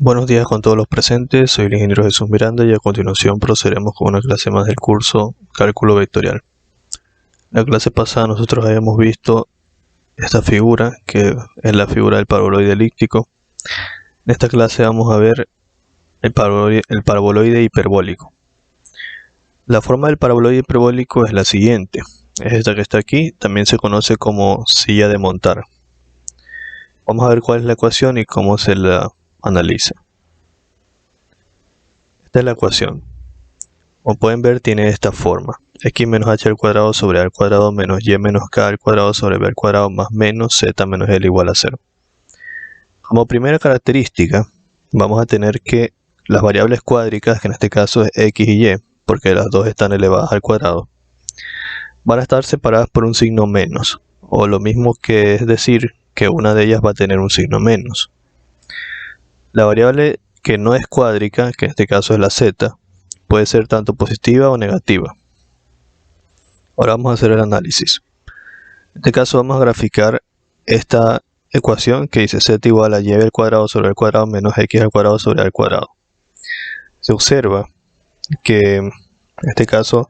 Buenos días con todos los presentes, soy el ingeniero Jesús Miranda y a continuación procederemos con una clase más del curso Cálculo Vectorial. La clase pasada nosotros habíamos visto esta figura, que es la figura del paraboloide elíptico. En esta clase vamos a ver el paraboloide hiperbólico. La forma del paraboloide hiperbólico es la siguiente, es esta que está aquí, también se conoce como silla de montar. Vamos a ver cuál es la ecuación y cómo se la analiza. Esta es la ecuación. Como pueden ver, tiene esta forma: x menos h al cuadrado sobre a al cuadrado menos y menos k al cuadrado sobre b al cuadrado más menos z menos l igual a 0. Como primera característica, vamos a tener que las variables cuádricas, que en este caso es x y y, porque las dos están elevadas al cuadrado, van a estar separadas por un signo menos, o lo mismo que es decir que una de ellas va a tener un signo menos. La variable que no es cuádrica, que en este caso es la z, puede ser tanto positiva o negativa. Ahora vamos a hacer el análisis. En este caso vamos a graficar esta ecuación que dice z igual a y al cuadrado sobre al cuadrado menos x al cuadrado sobre al cuadrado. Se observa que en este caso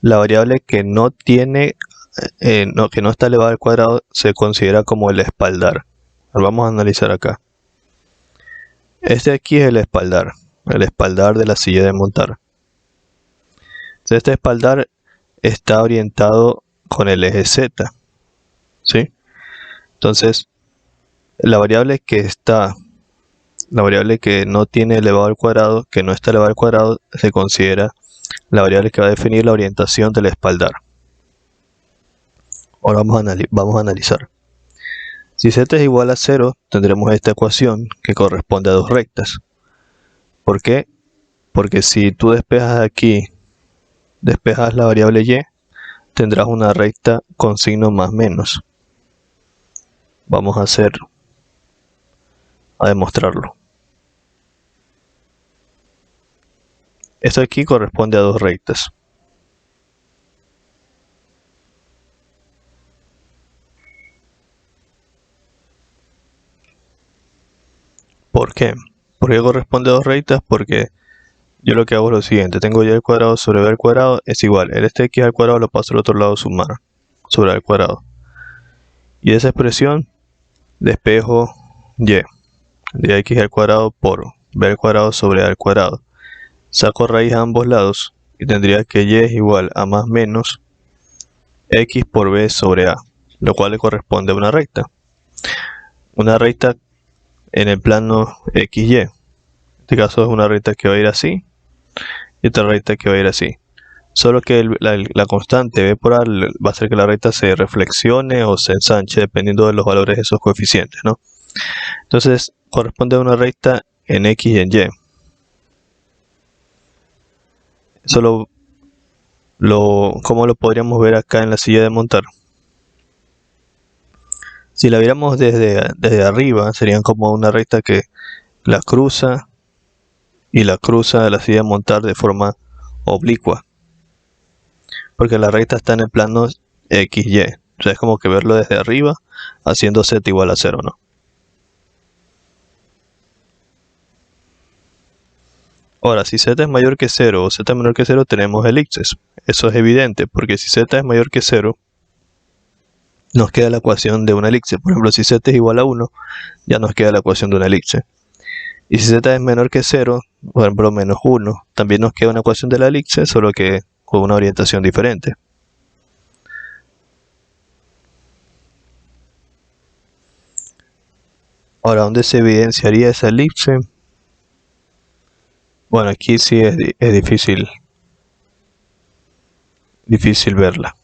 la variable que no tiene que no está elevada al cuadrado se considera como el espaldar. Ahora vamos a analizar acá. Este aquí es el espaldar de la silla de montar. Entonces, este espaldar está orientado con el eje z, ¿sí? Entonces, la variable que no tiene elevado al cuadrado, que no está elevado al cuadrado, se considera la variable que va a definir la orientación del espaldar. Ahora vamos a analizar. Si z es igual a 0, tendremos esta ecuación que corresponde a dos rectas. ¿Por qué? Porque si tú despejas aquí, despejas la variable y, tendrás una recta con signo más menos. Vamos a demostrarlo. Esto aquí corresponde a dos rectas. ¿Por qué? ¿Por qué corresponde a dos rectas? Porque yo lo que hago es lo siguiente: tengo y al cuadrado sobre b al cuadrado es igual, este x al cuadrado lo paso al otro lado, sumar sobre a al cuadrado. Y esa expresión despejo y de x al cuadrado por b al cuadrado sobre a al cuadrado. Saco raíz a ambos lados y tendría que y es igual a más menos x por b sobre a, lo cual le corresponde a una recta. Una recta en el plano XY. En este caso es una recta que va a ir así y otra recta que va a ir así. Solo que la constante b por a va a hacer que la recta se reflexione o se ensanche dependiendo de los valores de esos coeficientes, ¿no? Entonces corresponde a una recta en X y en Y. Eso ¿cómo lo podríamos ver acá en la silla de montar? Si la viéramos desde arriba, serían como una recta que la cruza y la cruza de la silla de montar de forma oblicua, porque la recta está en el plano XY. O sea, es como que verlo desde arriba haciendo z igual a 0, ¿no? Ahora, si z es mayor que 0 o z es menor que 0, tenemos elipses. Eso es evidente, porque si z es mayor que 0, nos queda la ecuación de una elipse. Por ejemplo, si z es igual a 1, ya nos queda la ecuación de una elipse. Y si z es menor que 0, por ejemplo menos 1, también nos queda una ecuación de la elipse, solo que con una orientación diferente. Ahora, ¿dónde se evidenciaría esa elipse? Bueno, aquí sí es difícil verla.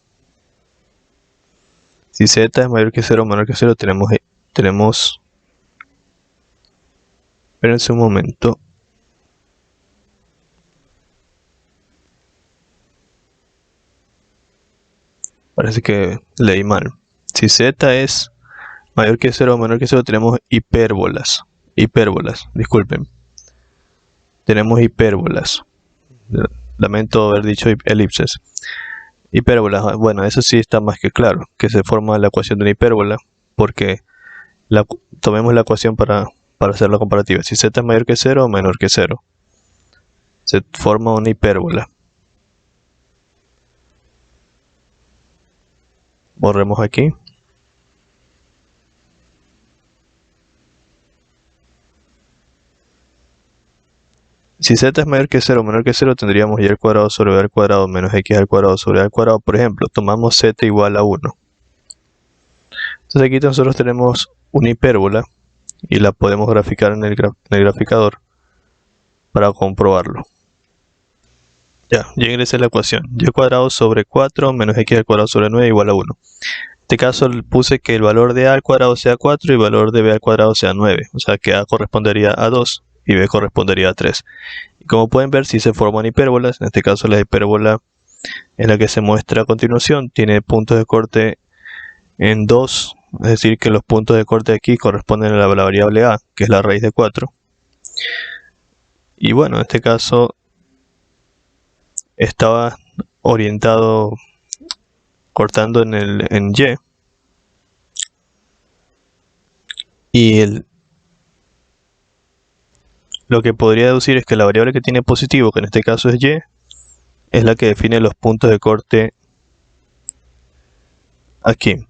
Si z es mayor que 0 o menor que 0, tenemos espérense un momento. Parece que leí mal. Si z es mayor que 0 o menor que 0, tenemos hipérbolas. Disculpen. Tenemos hipérbolas. Lamento haber dicho elipses. Hipérbolas, bueno, eso sí está más que claro, que se forma la ecuación de una hipérbola, porque tomemos la ecuación para para hacer la comparativa. Si z es mayor que 0 o menor que 0. Se forma una hipérbola. Borremos aquí. Si z es mayor que 0 o menor que 0, tendríamos y al cuadrado sobre b al cuadrado menos x al cuadrado sobre a al cuadrado. Por ejemplo, tomamos z igual a 1. Entonces aquí nosotros tenemos una hipérbola y la podemos graficar en el graficador para comprobarlo. Ya ingresé la ecuación. Y al cuadrado sobre 4 menos x al cuadrado sobre 9 igual a 1. En este caso puse que el valor de a al cuadrado sea 4 y el valor de b al cuadrado sea 9. O sea que a correspondería a 2 y b correspondería a 3. Y como pueden ver, si se forman hipérbolas, en este caso la hipérbola en la que se muestra a continuación tiene puntos de corte en 2, es decir que los puntos de corte aquí corresponden a la variable a, que es la raíz de 4. Y bueno, en este caso estaba orientado cortando en y. Y lo que podría deducir es que la variable que tiene positivo, que en este caso es y, es la que define los puntos de corte aquí.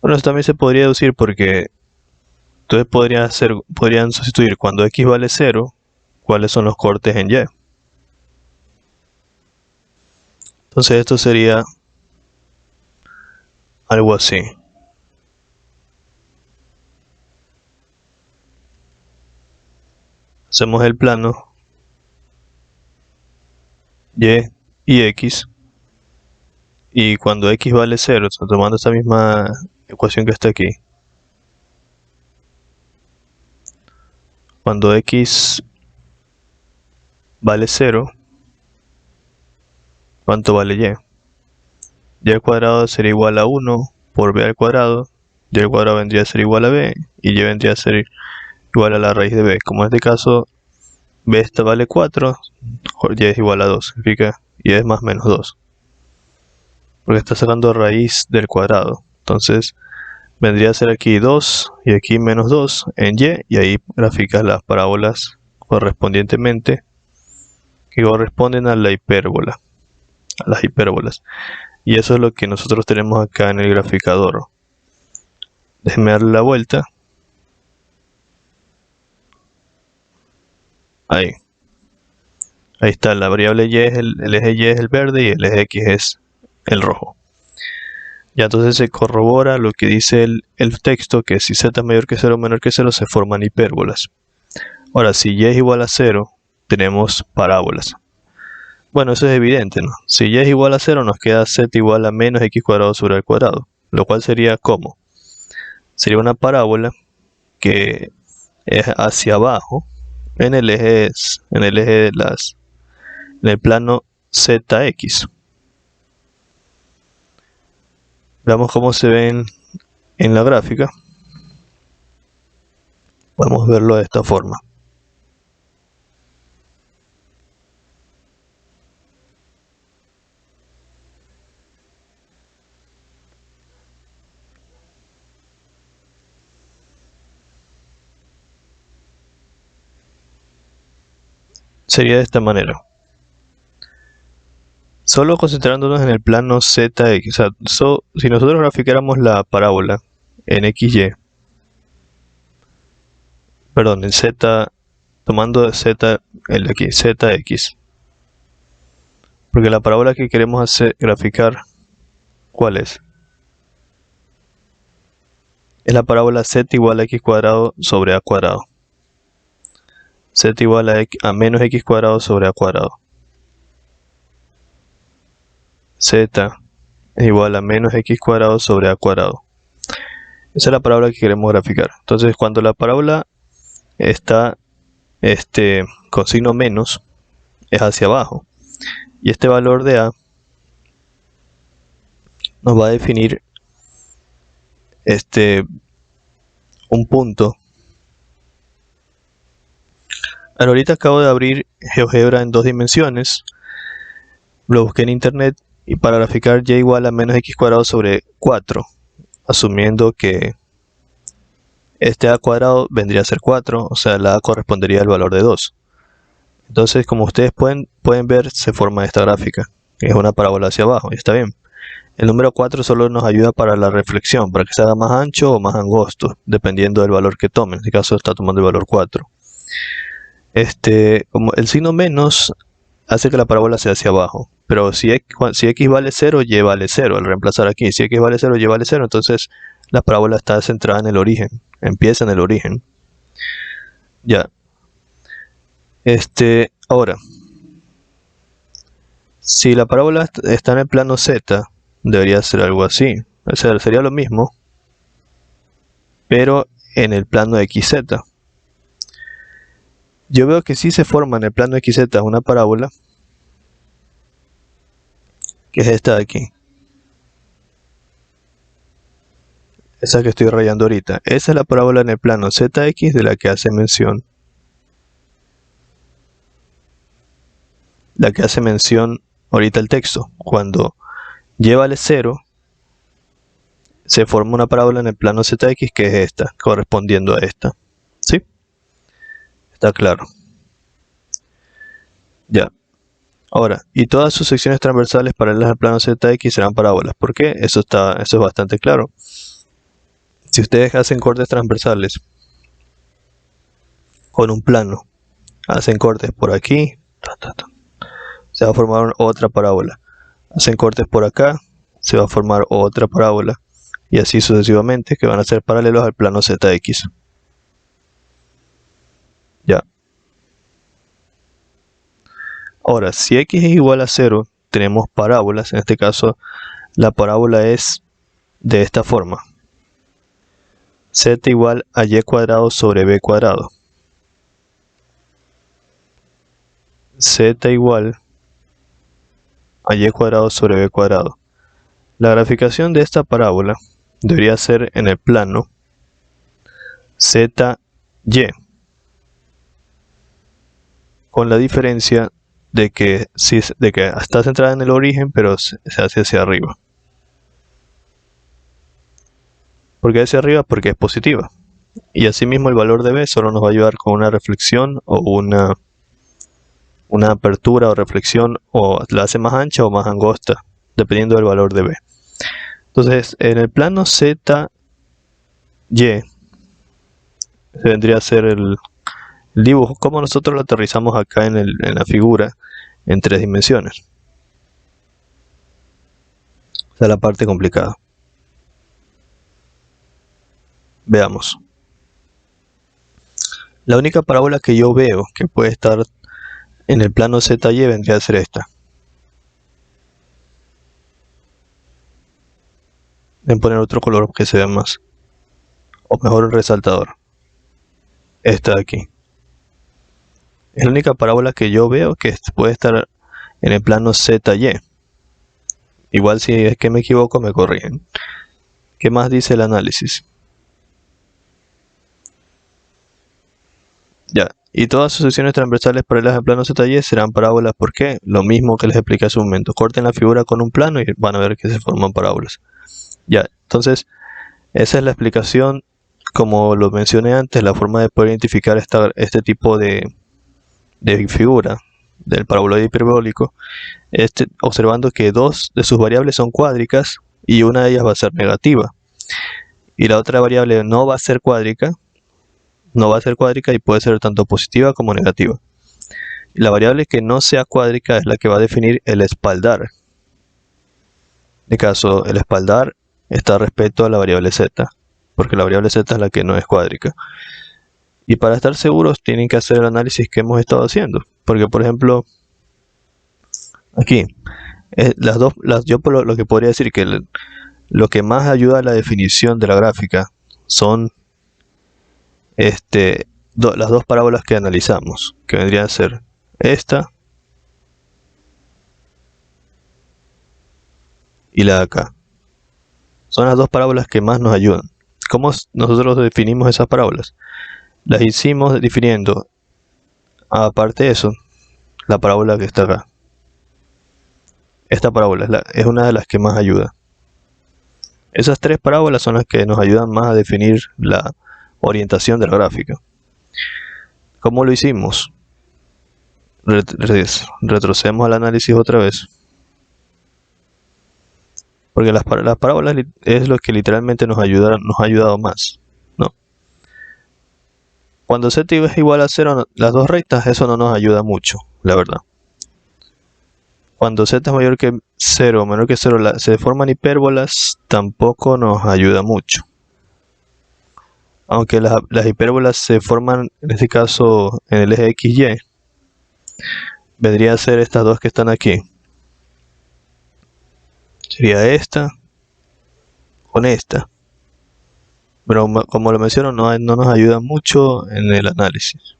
Bueno, eso también se podría deducir porque entonces podrían sustituir cuando x vale 0, cuáles son los cortes en y. Entonces esto sería algo así. Hacemos el plano y y x. Y cuando x vale 0, tomando esta misma ecuación que está aquí, cuando x vale 0, ¿cuánto vale y? Y al cuadrado sería igual a 1 por b al cuadrado, y al cuadrado vendría a ser igual a b, y y vendría a ser igual a la raíz de b. Como en este caso b esta vale 4, y es igual a 2, significa y es más menos 2. Porque está sacando raíz del cuadrado. Entonces vendría a ser aquí 2 y aquí menos 2 en y ahí graficas las parábolas correspondientemente que corresponden a la hipérbola, a las hipérbolas. Y eso es lo que nosotros tenemos acá en el graficador. Déjenme darle la vuelta. Ahí está, la variable y es el eje y es el verde y el eje x es el rojo. Ya entonces se corrobora lo que dice el texto, que si z es mayor que 0 o menor que 0 se forman hipérbolas. Ahora, si y es igual a 0, tenemos parábolas. Bueno, eso es evidente, ¿no? Si y es igual a 0, nos queda z igual a menos x cuadrado sobre al cuadrado, lo cual sería ¿cómo? Sería una parábola que es hacia abajo en el eje en el plano zx. Veamos cómo se ven en la gráfica. Podemos verlo de esta forma. Sería de esta manera. Solo concentrándonos en el plano zx, o sea, si nosotros graficáramos la parábola en xy, perdón, en z, tomando z, el de aquí, zx, porque la parábola que queremos graficar, ¿cuál es? Es la parábola z igual a x cuadrado sobre a cuadrado. Z igual a menos x cuadrado sobre a cuadrado. Z es igual a menos x cuadrado sobre a cuadrado. Esa es la parábola que queremos graficar. Entonces, cuando la parábola está con signo menos, es hacia abajo. Y este valor de a nos va a definir un punto. Ahorita acabo de abrir GeoGebra en 2 dimensiones. Lo busqué en internet y para graficar y igual a menos x cuadrado sobre 4, asumiendo que este a cuadrado vendría a ser 4, o sea, la a correspondería al valor de 2. Entonces, como ustedes pueden ver, se forma esta gráfica. Es una parábola hacia abajo, y está bien. El número 4 solo nos ayuda para la reflexión, para que se haga más ancho o más angosto, dependiendo del valor que tome. En este caso está tomando el valor 4. Como el signo menos hace que la parábola sea hacia abajo. Pero si x vale 0, y vale 0. Al reemplazar aquí, si x vale 0, y vale 0, entonces la parábola está centrada en el origen. Empieza en el origen. Ya. Ahora, si la parábola está en el plano z, debería ser algo así. O sea, sería lo mismo, pero en el plano xz. Yo veo que sí se forma en el plano xz una parábola, que es esta de aquí. Esa que estoy rayando ahorita. Esa es la parábola en el plano zx de la que hace mención. La que hace mención ahorita el texto. Cuando y vale 0, se forma una parábola en el plano zx que es esta, correspondiendo a esta. ¿Sí? Está claro. Ya. Ahora, y todas sus secciones transversales paralelas al plano zx serán parábolas. ¿Por qué? Eso es bastante claro. Si ustedes hacen cortes transversales con un plano, hacen cortes por aquí, se va a formar otra parábola. Hacen cortes por acá, se va a formar otra parábola. Y así sucesivamente, que van a ser paralelos al plano zx. Ya. Ahora, si x es igual a 0, tenemos parábolas. En este caso, la parábola es de esta forma. Z igual a y cuadrado sobre b cuadrado. Z igual a y cuadrado sobre b cuadrado. La graficación de esta parábola debería ser en el plano ZY, con la diferencia de que está centrada en el origen, pero se hace hacia arriba. ¿Por qué hacia arriba? Porque es positiva. Y asimismo el valor de b solo nos va a ayudar con una reflexión o una apertura o reflexión, o la hace más ancha o más angosta, dependiendo del valor de b. Entonces, en el plano ZY vendría a ser el dibujo, como nosotros lo aterrizamos acá en la figura en 3 dimensiones. Esa es la parte complicada. Veamos. La única parábola que yo veo que puede estar en el plano ZY vendría a ser esta. Voy a poner otro color que se vea más, o mejor el resaltador. Esta de aquí. Es la única parábola que yo veo que puede estar en el plano ZY. Igual si es que me equivoco me corrigen. ¿Qué más dice el análisis? Ya. Y todas sus secciones transversales paralelas al plano ZY serán parábolas. ¿Por qué? Lo mismo que les expliqué hace un momento. Corten la figura con un plano y van a ver que se forman parábolas. Ya. Entonces, esa es la explicación. Como lo mencioné antes, la forma de poder identificar este tipo de figura del paraboloide hiperbólico, observando que dos de sus variables son cuádricas y una de ellas va a ser negativa. Y la otra variable no va a ser cuádrica, y puede ser tanto positiva como negativa. Y la variable que no sea cuádrica es la que va a definir el espaldar. En este caso, el espaldar está respecto a la variable z, porque la variable z es la que no es cuádrica. Y para estar seguros tienen que hacer el análisis que hemos estado haciendo. Porque, por ejemplo, aquí, yo lo que podría decir que lo que más ayuda a la definición de la gráfica son las dos parábolas que analizamos, que vendrían a ser esta y la de acá. Son las dos parábolas que más nos ayudan. ¿Cómo nosotros definimos esas parábolas? Las hicimos definiendo, aparte de eso, la parábola que está acá. Esta parábola es una de las que más ayuda. Esas tres parábolas son las que nos ayudan más a definir orientación de la gráfica. ¿Cómo lo hicimos? Retrocedemos al análisis otra vez. Porque las parábolas es lo que literalmente nos ha ayudado más, ¿no? Cuando z es igual a 0, las dos rectas, eso no nos ayuda mucho, la verdad. Cuando z es mayor que 0 o menor que 0, se forman hipérbolas, tampoco nos ayuda mucho. Aunque las hipérbolas se forman, en este caso, en el eje XY, vendría a ser estas dos que están aquí. Sería esta con esta. Pero como lo menciono, no nos ayuda mucho en el análisis.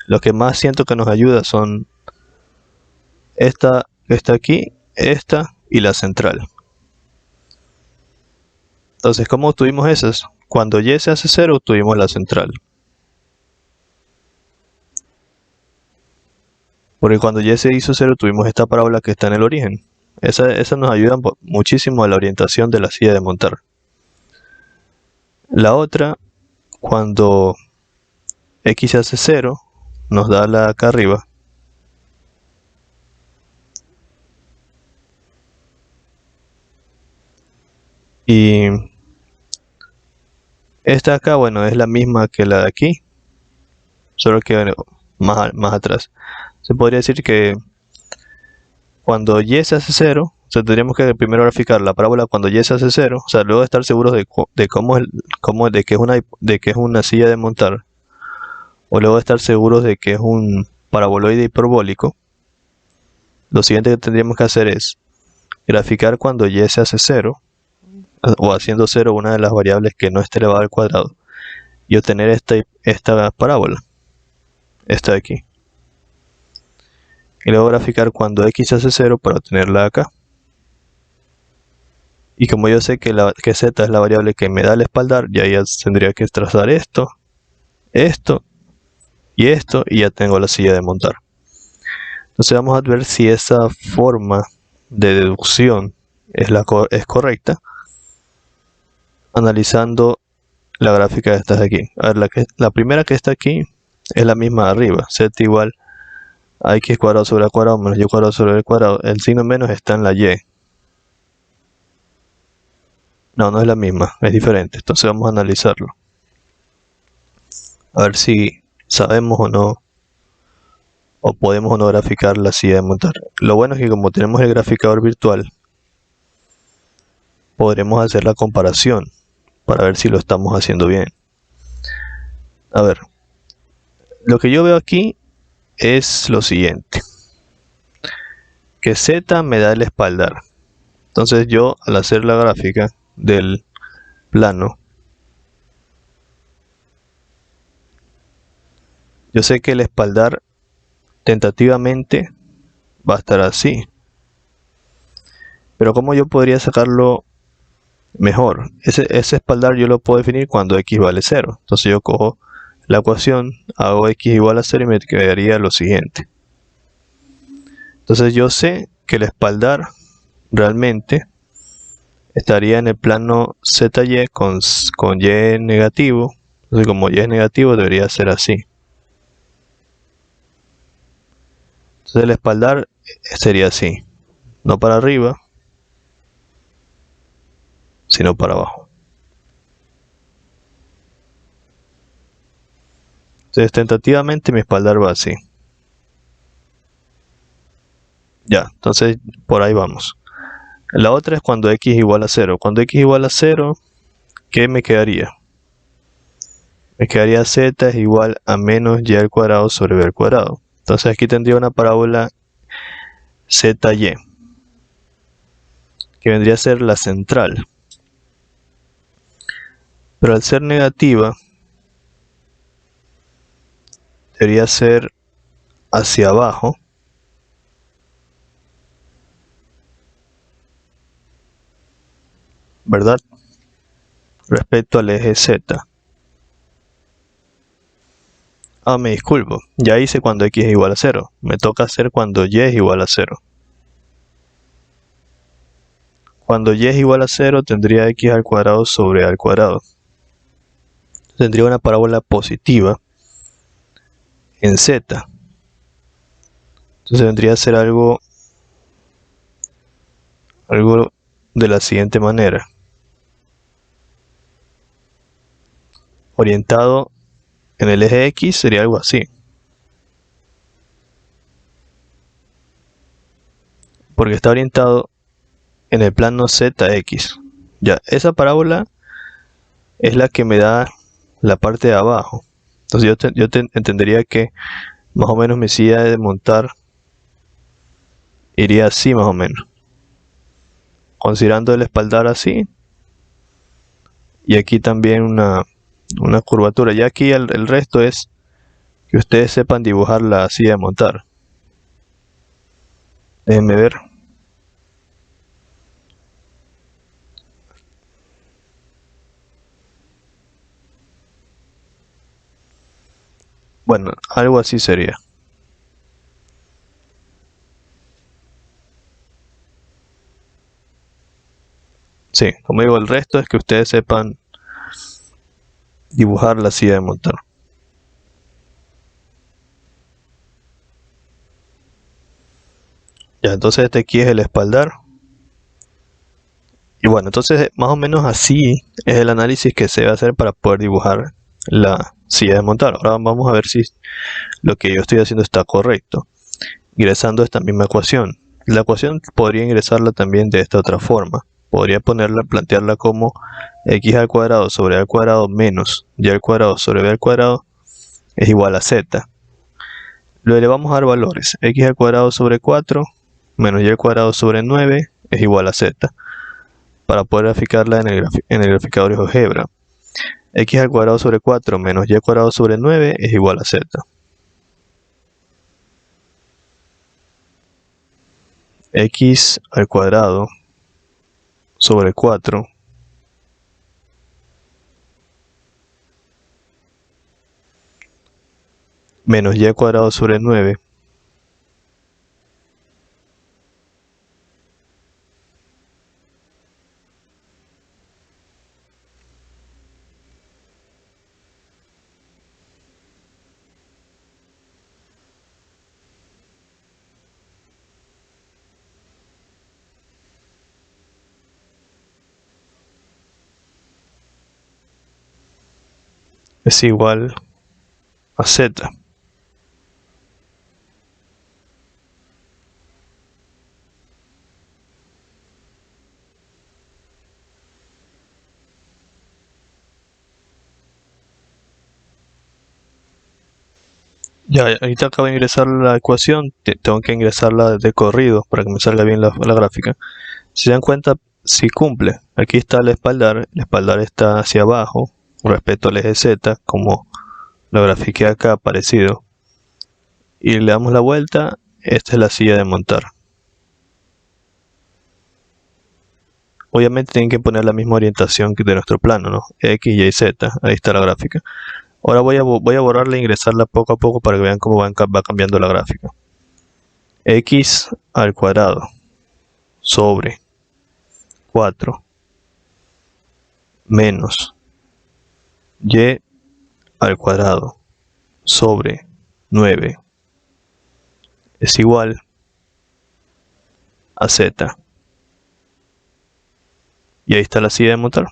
Lo que más siento que nos ayuda son esta que está aquí, esta y la central. Entonces, ¿cómo obtuvimos esas? Cuando y se hace 0, obtuvimos la central. Porque cuando y se hizo 0, tuvimos esta parábola que está en el origen. Esa nos ayuda muchísimo a la orientación de la silla de montar. La otra, cuando x se hace 0, nos da la acá arriba. Y esta acá, bueno, es la misma que la de aquí, solo que más atrás. Se podría decir que cuando y se hace 0, o sea, tendríamos que primero graficar la parábola cuando y se hace 0, o sea, luego de estar seguros de que es una silla de montar, o luego de estar seguros de que es un paraboloide hiperbólico. Lo siguiente que tendríamos que hacer es graficar cuando y se hace 0, o haciendo 0 una de las variables que no esté elevada al cuadrado, y obtener esta parábola, esta de aquí. Y luego graficar cuando x se hace 0 para obtenerla acá. Y como yo sé que z es la variable que me da el espaldar, ya tendría que trazar esto, esto y esto, y ya tengo la silla de montar. Entonces vamos a ver si esa forma de deducción es correcta, analizando la gráfica de estas de aquí. A ver, la primera que está aquí es la misma de arriba, z igual a x cuadrado sobre a cuadrado menos y cuadrado sobre el cuadrado. El signo menos está en la y. No es la misma, es diferente. Entonces vamos a analizarlo. A ver si sabemos o no, o podemos o no graficar la silla de montar. Lo bueno es que como tenemos el graficador virtual, podremos hacer la comparación para ver si lo estamos haciendo bien. A ver, lo que yo veo aquí es lo siguiente, que z me da el espaldar. Entonces yo, al hacer la gráfica del plano, yo sé que el espaldar tentativamente va a estar así. Pero ¿cómo yo podría sacarlo mejor? Ese espaldar yo lo puedo definir cuando x vale 0. Entonces yo cojo la ecuación, hago x igual a 0 y me quedaría lo siguiente. Entonces yo sé que el espaldar realmente estaría en el plano ZY con y negativo. Entonces como y es negativo debería ser así. Entonces el espaldar sería así, no para arriba, sino para abajo. Entonces tentativamente mi espaldar va así. Ya, entonces por ahí vamos. La otra es cuando x igual a 0. Cuando x igual a 0, ¿qué me quedaría? Me quedaría z es igual a menos y al cuadrado sobre b al cuadrado. Entonces aquí tendría una parábola zy, que vendría a ser la central. Pero al ser negativa, debería ser hacia abajo. ¿Verdad? Respecto al eje z. Me disculpo. Ya hice cuando x es igual a 0. Me toca hacer cuando y es igual a 0. Cuando y es igual a 0 tendría x al cuadrado sobre a al cuadrado. tendría una parábola positiva en z. Entonces vendría a ser algo de la siguiente manera. Orientado en el eje X sería algo así. Porque está orientado en el plano ZX. Ya, esa parábola es la que me da la parte de abajo. Entonces yo entendería que más o menos mi silla de montar iría así más o menos. Considerando el espaldar así. Y aquí también una curvatura. Ya aquí el resto es que ustedes sepan dibujar la silla de montar. Déjenme ver. Bueno, algo así sería. Sí, como digo, el resto es que ustedes sepan dibujar la silla de montar. Ya, entonces este aquí es el espaldar. Y bueno, entonces más o menos así es el análisis que se debe hacer para poder dibujar la silla de montar. Ahora vamos a ver si lo que yo estoy haciendo está correcto. Ingresando esta misma ecuación. La ecuación podría ingresarla también de esta otra forma. Podría plantearla como x al cuadrado sobre a al cuadrado menos y al cuadrado sobre b al cuadrado es igual a z. Luego le vamos a dar valores. X al cuadrado sobre 4 menos y al cuadrado sobre 9 es igual a z. Para poder graficarla en el graficador de GeoGebra. X al cuadrado sobre 4 menos y al cuadrado sobre 9 es igual a z. X al cuadrado sobre 4 menos y al cuadrado sobre 9 es igual a z. Ya, ahorita acabo de ingresar la ecuación, tengo que ingresarla de corrido para que me salga bien la gráfica. Si se dan cuenta, si cumple. Aquí está el espaldar está hacia abajo respecto al eje Z, como lo grafiqué acá parecido. Y le damos la vuelta, esta es la silla de montar. Obviamente tienen que poner la misma orientación que de nuestro plano, ¿no? X, Y, Z, ahí está la gráfica. Ahora voy a borrarla e ingresarla poco a poco para que vean cómo va cambiando la gráfica. X al cuadrado sobre 4 menos y al cuadrado sobre 9 es igual a z. Y ahí está la silla de montar.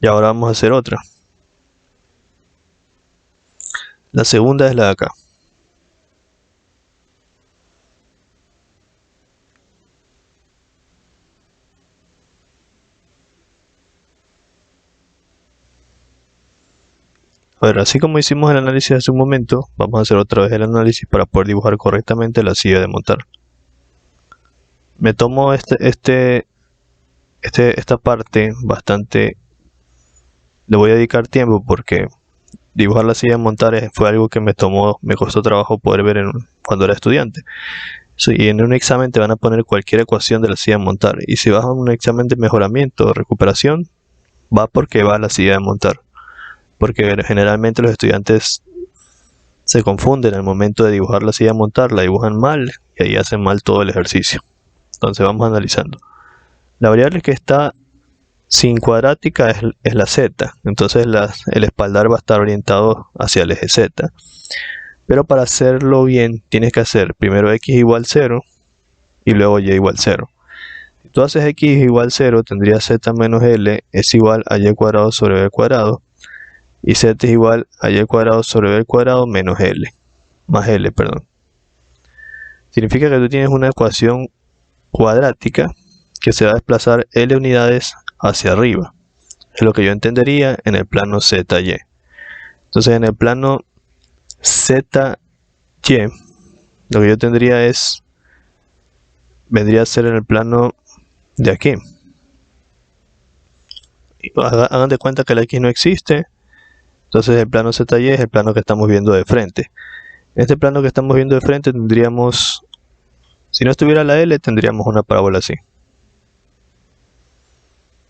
Y ahora vamos a hacer otra. La segunda es la de acá. A ver, así como hicimos el análisis hace un momento, vamos a hacer otra vez el análisis para poder dibujar correctamente la silla de montar. Me tomo esta parte bastante, le voy a dedicar tiempo porque dibujar la silla de montar fue algo que me costó trabajo poder ver cuando era estudiante. Y en un examen te van a poner cualquier ecuación de la silla de montar, y si vas a un examen de mejoramiento o recuperación, va porque va la silla de montar, porque generalmente los estudiantes se confunden al momento de dibujar la silla de montar, la dibujan mal y ahí hacen mal todo el ejercicio. Entonces vamos analizando. La variable que está Sin cuadrática es la z, entonces el espaldar va a estar orientado hacia el eje z. Pero para hacerlo bien tienes que hacer primero x igual 0 y luego y igual 0. Si tú haces x igual 0, tendrías z menos l es igual a y cuadrado sobre b cuadrado, y z es igual a y cuadrado sobre b cuadrado menos l, más l, perdón. Significa que tú tienes una ecuación cuadrática que se va a desplazar l unidades hacia arriba. Es lo que yo entendería en el plano ZY. Entonces en el plano ZY, lo que yo tendría vendría a ser en el plano de aquí. Hagan de cuenta que la X no existe, entonces el plano ZY es el plano que estamos viendo de frente. En este plano que estamos viendo de frente tendríamos, si no estuviera la L, tendríamos una parábola así.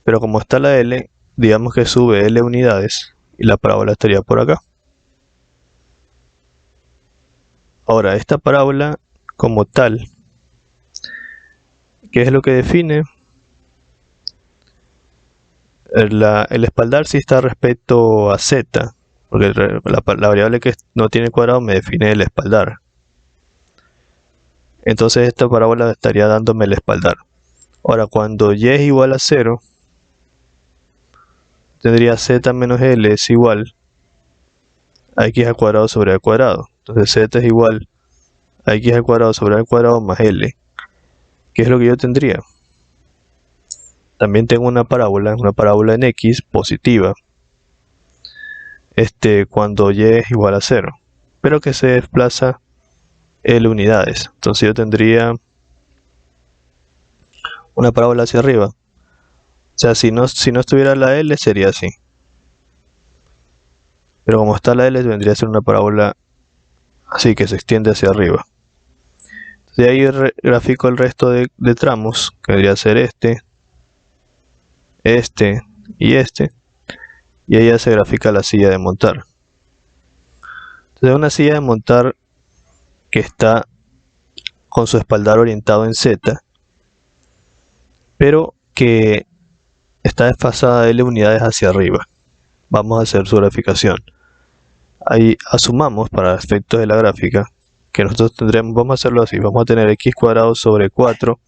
Pero como está la L, digamos que sube L unidades y la parábola estaría por acá. Ahora, esta parábola como tal, ¿qué es lo que define? El espaldar sí está respecto a z, porque la variable que no tiene cuadrado me define el espaldar. Entonces esta parábola estaría dándome el espaldar. Ahora, cuando y es igual a 0, tendría z menos l es igual a x al cuadrado sobre al cuadrado. Entonces z es igual a x al cuadrado sobre al cuadrado más l. ¿Qué es lo que yo tendría? También tengo una parábola en x positiva, cuando y es igual a 0, pero que se desplaza L unidades. Entonces yo tendría una parábola hacia arriba. O sea, si no estuviera la L sería así. Pero como está la L, vendría a ser una parábola así que se extiende hacia arriba. De ahí grafico el resto de tramos, que vendría a ser este y este. Y ahí ya se grafica la silla de montar. Entonces una silla de montar que está con su espaldar orientado en Z, pero que está desfasada de L unidades hacia arriba. Vamos a hacer su graficación. Ahí asumamos, para efectos de la gráfica, que nosotros tendremos, vamos a hacerlo así, vamos a tener x cuadrado sobre 4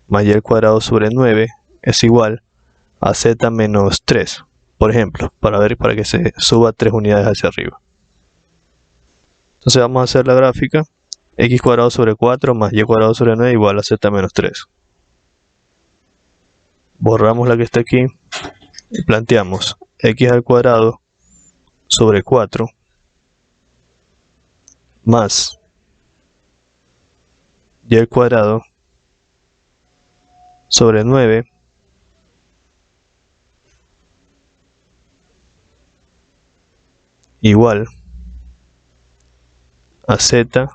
más y cuadrado sobre 9 es igual a z menos 3, por ejemplo, para que se suba 3 unidades hacia arriba. Entonces vamos a hacer la gráfica, x cuadrado sobre 4 más y cuadrado sobre 9 igual a z menos 3. Borramos la que está aquí y planteamos x al cuadrado sobre 4 más y al cuadrado sobre 9 igual a z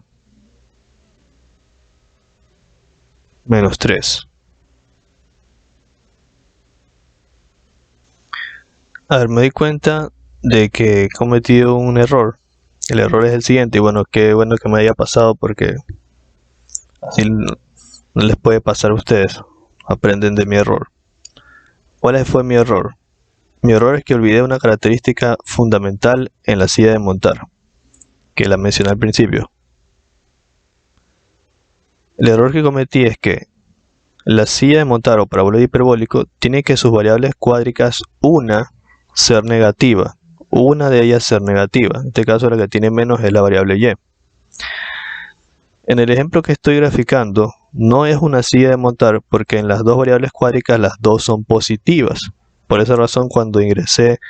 menos 3. A ver, me doy cuenta de que he cometido un error. El error es el siguiente, y bueno, qué bueno que me haya pasado porque así no les puede pasar a ustedes. Aprenden de mi error. ¿Cuál fue mi error? Mi error es que olvidé una característica fundamental en la silla de montar, que la mencioné al principio. El error que cometí es que la silla de montar o paraboloide hiperbólico tiene que sus variables cuádricas ser negativa, una de ellas ser negativa. En este caso la que tiene menos es la variable y. En el ejemplo que estoy graficando no es una silla de montar porque en las dos variables cuádricas las dos son positivas. Por esa razón cuando ingresé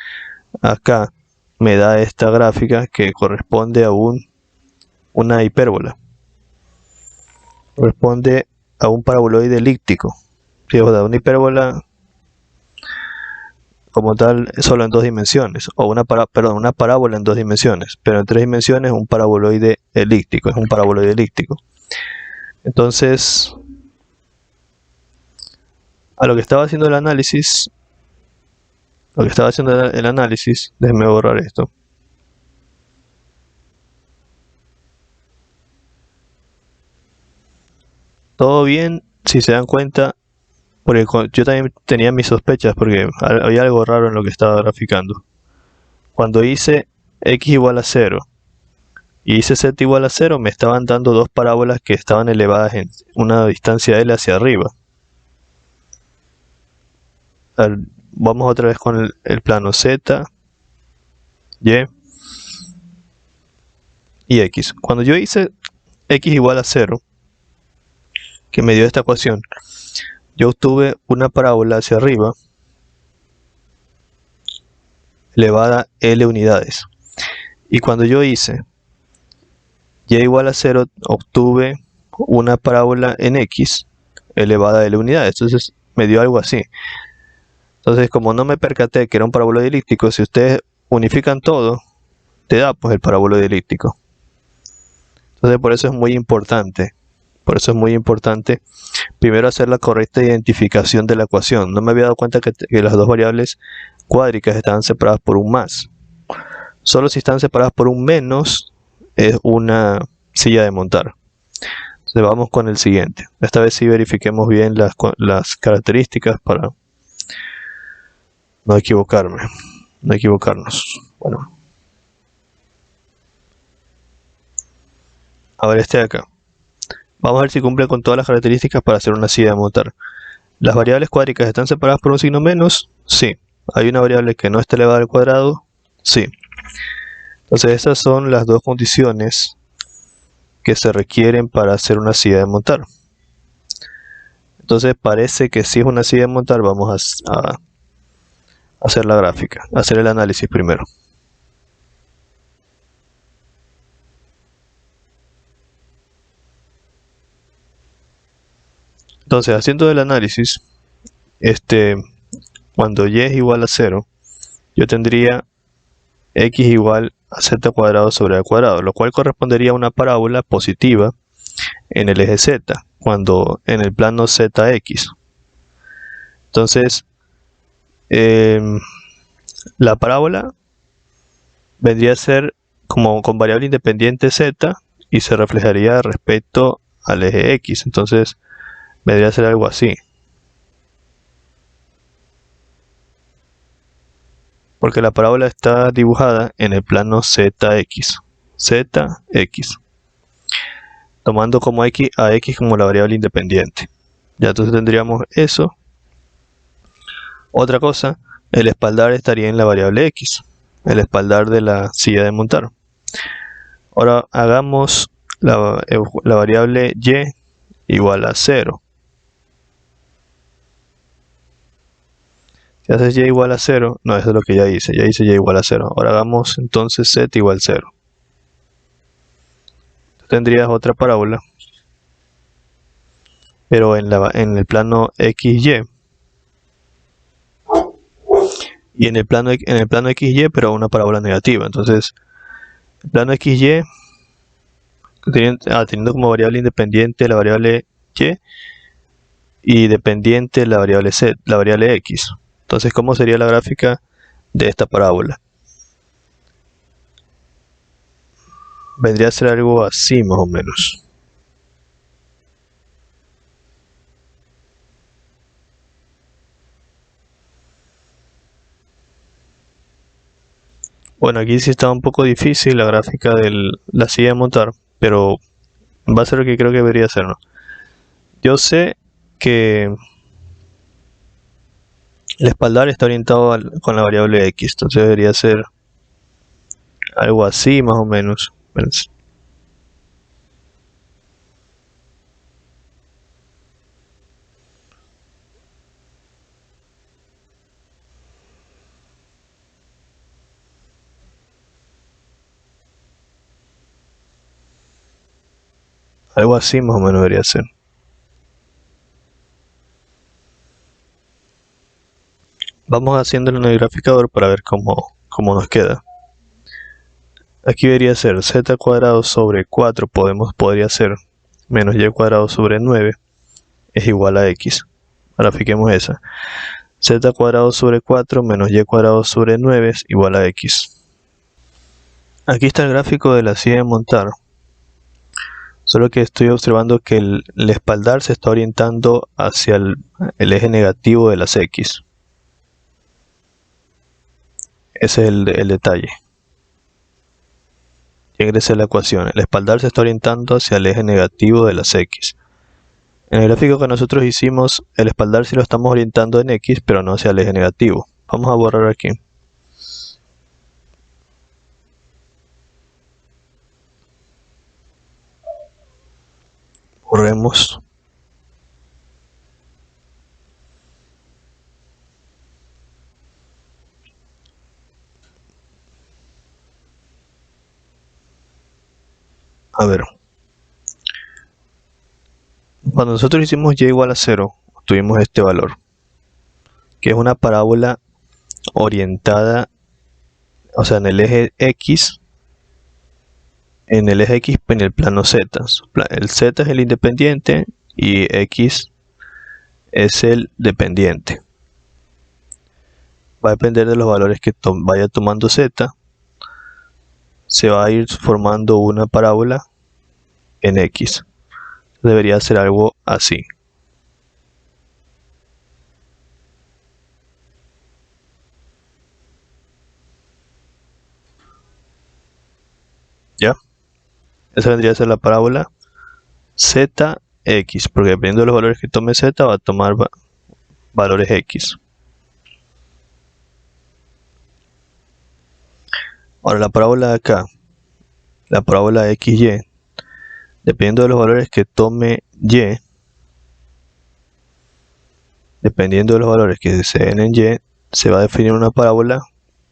acá me da esta gráfica que corresponde a una hipérbola. Corresponde a un paraboloide elíptico. Sí, o sea, una hipérbola como tal solo en dos dimensiones, o una parábola en dos dimensiones, pero en tres dimensiones un paraboloide elíptico, es un paraboloide elíptico. Entonces, a lo que estaba haciendo el análisis, déjenme borrar esto. Todo bien, si se dan cuenta, porque yo también tenía mis sospechas porque había algo raro en lo que estaba graficando. Cuando hice x igual a 0 y hice z igual a 0, me estaban dando dos parábolas que estaban elevadas en una distancia L hacia arriba. Vamos otra vez con el plano z, y x. Cuando yo hice x igual a 0, que me dio esta ecuación, yo obtuve una parábola hacia arriba elevada L unidades. Y cuando yo hice y igual a 0, obtuve una parábola en x elevada a L unidades. Entonces me dio algo así. Entonces, como no me percaté que era un paraboloide elíptico, si ustedes unifican todo, te da pues el paraboloide elíptico. Entonces, por eso es muy importante. Primero hacer la correcta identificación de la ecuación. No me había dado cuenta que las dos variables cuádricas estaban separadas por un más. Solo si están separadas por un menos es una silla de montar. Entonces vamos con el siguiente. Esta vez sí verifiquemos bien las características para no equivocarnos. Bueno. A ver este de acá. Vamos a ver si cumple con todas las características para hacer una silla de montar. ¿Las variables cuádricas están separadas por un signo menos? Sí. ¿Hay una variable que no está elevada al cuadrado? Sí. Entonces estas son las dos condiciones que se requieren para hacer una silla de montar. Entonces parece que si es una silla de montar, vamos a hacer la gráfica, hacer el análisis primero. Entonces, haciendo el análisis, cuando y es igual a 0, yo tendría x igual a z cuadrado sobre a cuadrado, lo cual correspondería a una parábola positiva en el eje z, cuando en el plano zx. Entonces, la parábola vendría a ser como con variable independiente z y se reflejaría respecto al eje x. Entonces, vendría a ser algo así. Porque la parábola está dibujada en el plano zx. Tomando como x a x como la variable independiente. Ya entonces tendríamos eso. Otra cosa, el espaldar estaría en la variable x. El espaldar de la silla de montar. Ahora hagamos la variable y igual a 0. Si haces y igual a 0, no, eso es lo que ya hice y igual a 0. Ahora hagamos entonces z igual a 0. Tendrías otra parábola, pero en el plano xy. Y en el plano xy, pero una parábola negativa. Entonces, el plano xy, teniendo como variable independiente la variable y dependiente la variable x. Entonces, ¿cómo sería la gráfica de esta parábola? Vendría a ser algo así más o menos. Bueno, aquí sí está un poco difícil la gráfica de la silla de montar, pero va a ser lo que creo que debería ser, ¿no? Yo sé que el espaldar está orientado con la variable x, entonces debería ser algo así más o menos. Algo así más o menos debería ser. Vamos haciéndolo en el graficador para ver cómo nos queda. Aquí debería ser z cuadrado sobre 4 podría ser menos y cuadrado sobre 9 es igual a x. Grafiquemos esa. Z cuadrado sobre 4 menos y cuadrado sobre 9 es igual a x. Aquí está el gráfico de la silla de montar Solo que estoy observando que el espaldar se está orientando hacia el eje negativo de las X. Ese es el detalle. Ya ingresé a la ecuación. El espaldar se está orientando hacia el eje negativo de las X. En el gráfico que nosotros hicimos, el espaldar sí lo estamos orientando en X, pero no hacia el eje negativo. Vamos a borrar aquí. Borremos. A ver. Cuando nosotros hicimos y igual a 0, obtuvimos este valor, que es una parábola orientada, o sea, en el eje X, en el plano Z. El Z es el independiente y X es el dependiente. Va a depender de los valores que vaya tomando Z. Se va a ir formando una parábola en X. Debería ser algo así. ¿Ya? Esa vendría a ser la parábola ZX, porque dependiendo de los valores que tome Z, va a tomar valores X. Ahora la parábola de acá, la parábola XY, dependiendo de los valores que tome Y, dependiendo de los valores que se den en Y, se va a definir una parábola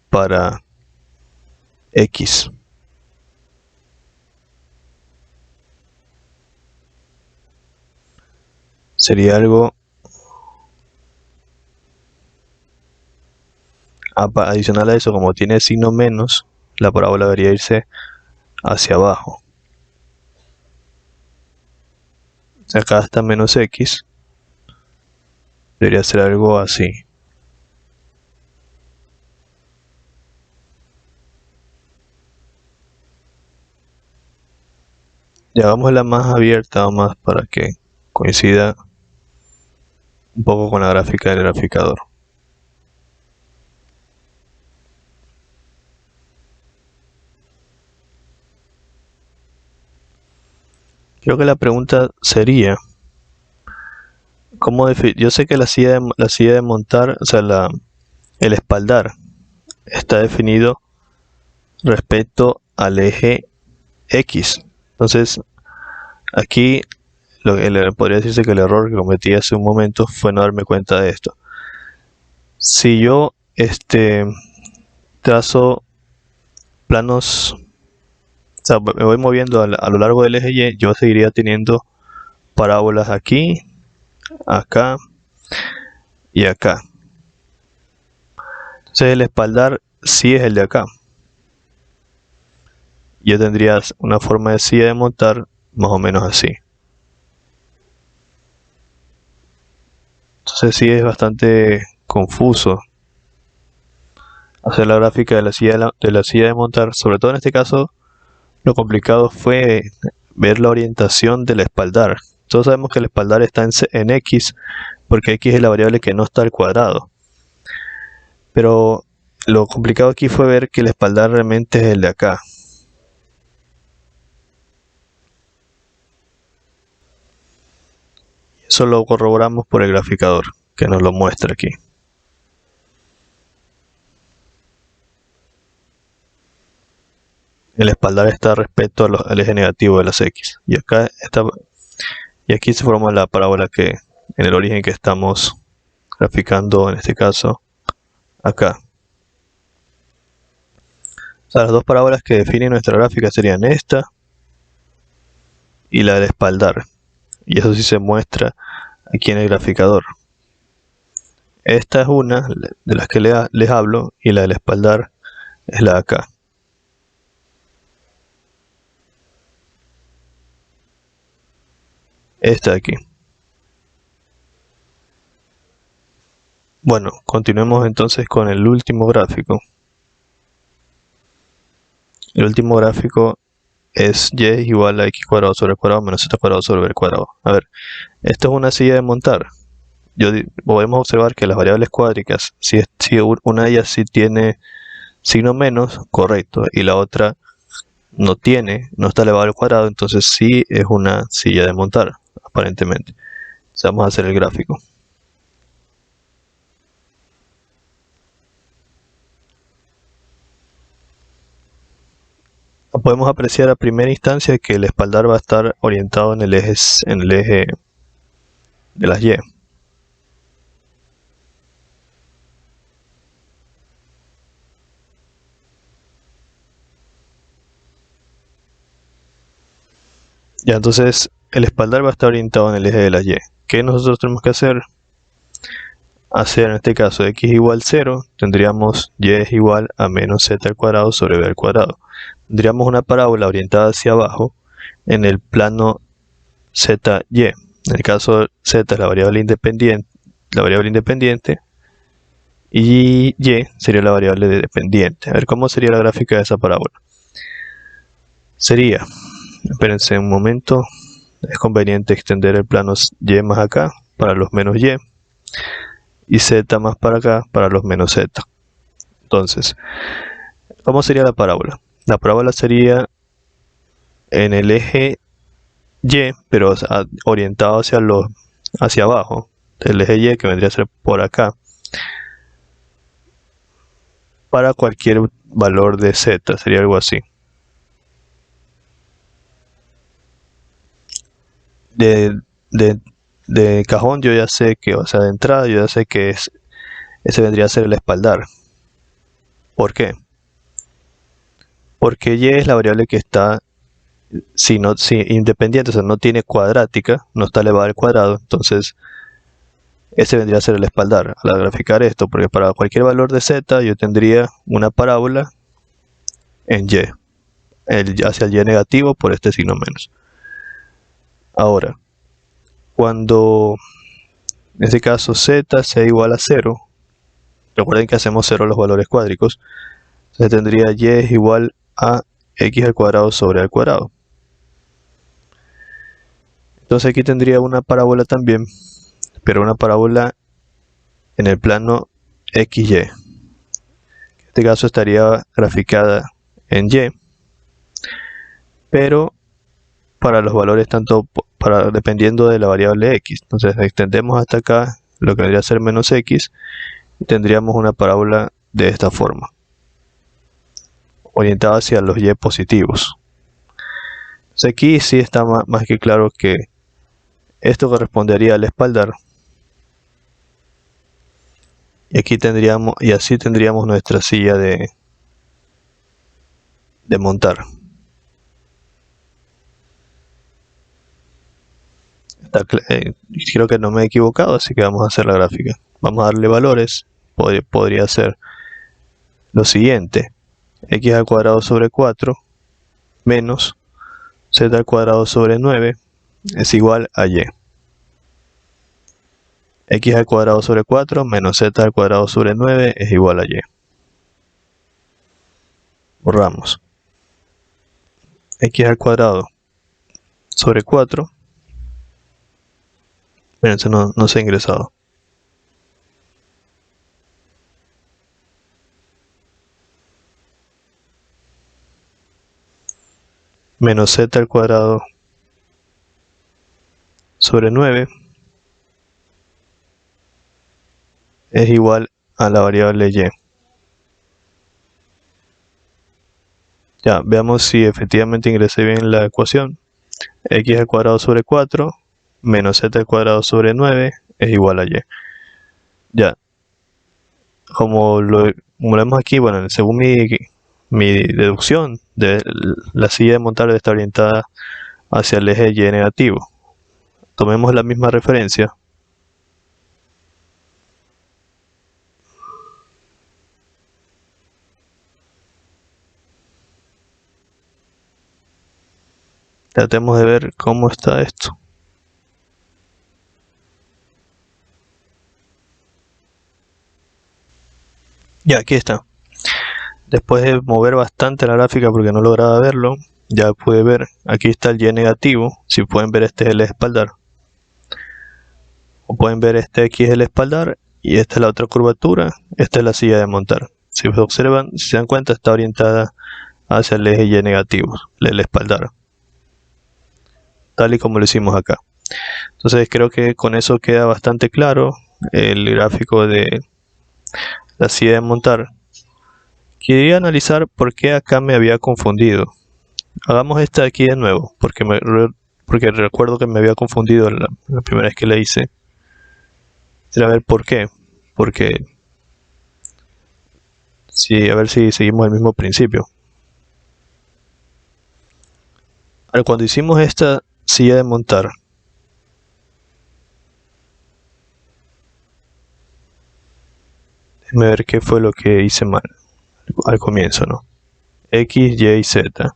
para X. Sería algo adicional a eso, como tiene signo menos, la parábola debería irse hacia abajo. Acá está menos X, debería ser algo así. Ya vamos a la más abierta, más para que coincida un poco con la gráfica del graficador. Creo que la pregunta sería, ¿cómo yo sé que la silla de montar, o sea, el espaldar está definido respecto al eje X. Entonces, aquí podría decirse que el error que cometí hace un momento fue no darme cuenta de esto. Si yo trazo planos, o sea, me voy moviendo a lo largo del eje Y, yo seguiría teniendo parábolas aquí, acá y acá. Entonces el espaldar sí es el de acá. Yo tendría una forma de silla de montar más o menos así. Entonces sí es bastante confuso hacer la gráfica de la silla de montar. Sobre todo en este caso, lo complicado fue ver la orientación del espaldar. Todos sabemos que el espaldar está en X, porque X es la variable que no está al cuadrado. Pero lo complicado aquí fue ver que el espaldar realmente es el de acá. Eso lo corroboramos por el graficador, que nos lo muestra aquí. El espaldar está respecto al eje negativo de las X. Y aquí se forma la parábola que en el origen que estamos graficando, en este caso, acá. O sea, las dos parábolas que definen nuestra gráfica serían esta y la del espaldar. Y eso sí se muestra aquí en el graficador. Esta es una de las que les hablo y la del espaldar es la de acá. Esta de aquí. Bueno, continuemos entonces con el último gráfico. El último gráfico es y igual a x cuadrado sobre el cuadrado menos z cuadrado sobre b cuadrado. A ver, esto es una silla de montar. Podemos observar que las variables cuádricas, si una de ellas sí tiene signo menos, correcto, y la otra no está elevado al cuadrado, entonces sí es una silla de montar, aparentemente. Entonces vamos a hacer el gráfico. Podemos apreciar a primera instancia que el espaldar va a estar orientado en el eje de las Y. Ya, entonces el espaldar va a estar orientado en el eje de las Y. ¿Qué nosotros tenemos que hacer? En este caso x igual 0, tendríamos y es igual a menos z al cuadrado sobre b al cuadrado. Tendríamos una parábola orientada hacia abajo en el plano zy. En el caso z es la variable independiente y y sería la variable dependiente. A ver, ¿cómo sería la gráfica de esa parábola? Sería, espérense un momento, es conveniente extender el plano y más acá para los menos y z más para acá para los menos z. Entonces, ¿cómo sería la parábola? La parábola sería en el eje y, pero orientado hacia abajo, el eje y que vendría a ser por acá, para cualquier valor de z, sería algo así. De cajón yo ya sé que, o sea, de entrada yo ya sé que ese vendría a ser el espaldar. ¿Por qué? Porque y es la variable que está independiente, o sea, no tiene cuadrática, no está elevada al cuadrado, entonces ese vendría a ser el espaldar al graficar esto, porque para cualquier valor de z yo tendría una parábola en y, hacia el y negativo por este signo menos. Ahora, cuando en este caso z sea igual a 0, recuerden que hacemos 0 los valores cuádricos, entonces tendría y es igual a x al cuadrado sobre al cuadrado. Entonces aquí tendría una parábola también, pero una parábola en el plano XY. En este caso estaría graficada en Y, pero para los valores dependiendo de la variable X. Entonces extendemos hasta acá lo que vendría a ser menos X y tendríamos una parábola de esta forma, orientada hacia los Y positivos. Entonces aquí sí está más que claro que esto correspondería al espaldar. Y así tendríamos nuestra silla de montar. Creo que no me he equivocado, así que vamos a hacer la gráfica. Vamos a darle valores. Podría ser lo siguiente: x al cuadrado sobre 4 menos z al cuadrado sobre 9 es igual a y. X al cuadrado sobre 4 menos z al cuadrado sobre 9 es igual a y. Borramos. X al cuadrado sobre 4. Fíjense, no se ha ingresado. Menos z al cuadrado sobre 9 es igual a la variable y. Ya, veamos si efectivamente ingresé bien la ecuación. X al cuadrado sobre 4 menos z al cuadrado sobre 9 es igual a y. Ya, como lo vemos aquí, bueno, según mi deducción, la silla de montar está orientada hacia el eje y negativo. Tomemos la misma referencia. Tratemos de ver cómo está esto. Ya, aquí está. Después de mover bastante la gráfica porque no lograba verlo, ya pude ver, aquí está el y negativo. Si pueden ver, este es el espaldar. O pueden ver, este aquí es el espaldar y esta es la otra curvatura. Esta es la silla de montar. Si observan, si se dan cuenta, está orientada hacia el eje y negativo, el espaldar, tal y como lo hicimos acá. Entonces creo que con eso queda bastante claro el gráfico de la silla de montar. Quería analizar por qué acá me había confundido. Hagamos esta de aquí de nuevo, porque recuerdo que me había confundido la primera vez que la hice. Quisiera ver por qué. Porque sí, a ver si seguimos el mismo principio. Ahora, cuando hicimos esta silla de montar, déjenme ver qué fue lo que hice mal al comienzo, ¿no? X, Y y Z.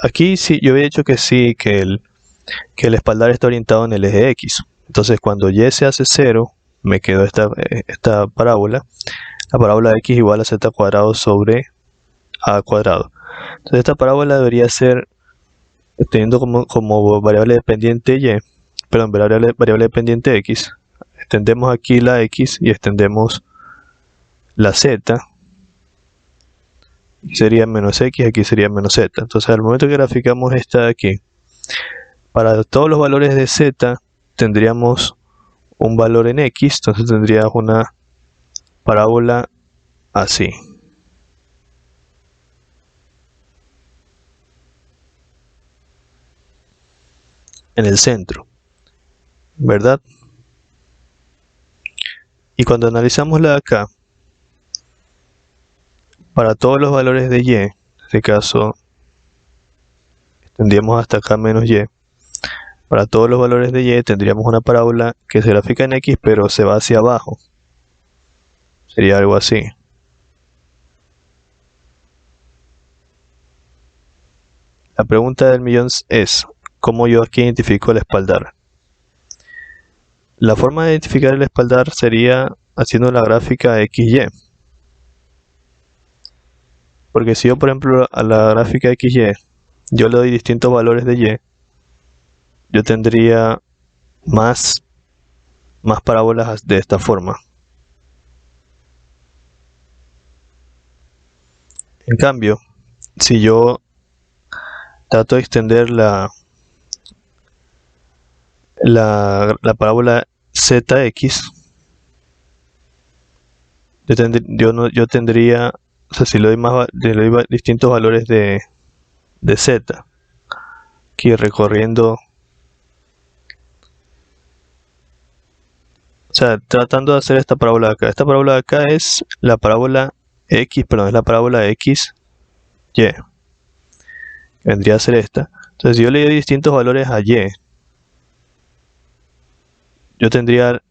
Aquí sí, yo había dicho que sí, que el espaldar está orientado en el eje X. Entonces cuando Y se hace 0, me quedó esta parábola. La parábola de X igual a Z cuadrado sobre A cuadrado. Entonces esta parábola debería ser, teniendo como variable dependiente Y, perdón, variable dependiente X, extendemos aquí la X y extendemos la Z, sería menos X, aquí sería menos Z. Entonces al momento que graficamos esta de aquí, para todos los valores de Z tendríamos un valor en X, entonces tendrías una parábola así. En el centro, ¿verdad? Y cuando analizamos la de acá, para todos los valores de Y, en este caso extendíamos hasta acá menos Y, para todos los valores de Y tendríamos una parábola que se grafica en X pero se va hacia abajo. Sería algo así. La pregunta del millón es, ¿cómo yo aquí identifico el espaldar? La forma de identificar el espaldar sería haciendo la gráfica XY. Porque si yo, por ejemplo, a la gráfica XY, yo le doy distintos valores de Y, yo tendría más parábolas de esta forma. En cambio, si yo trato de extender la parábola ZX, yo tendría, o sea, si le doy distintos valores de Z, aquí recorriendo, o sea, tratando de hacer esta parábola de acá. Esta parábola de acá es la parábola X, perdón, es la parábola X, Y. Vendría a ser esta. Entonces, si yo le doy distintos valores a Y, yo tendría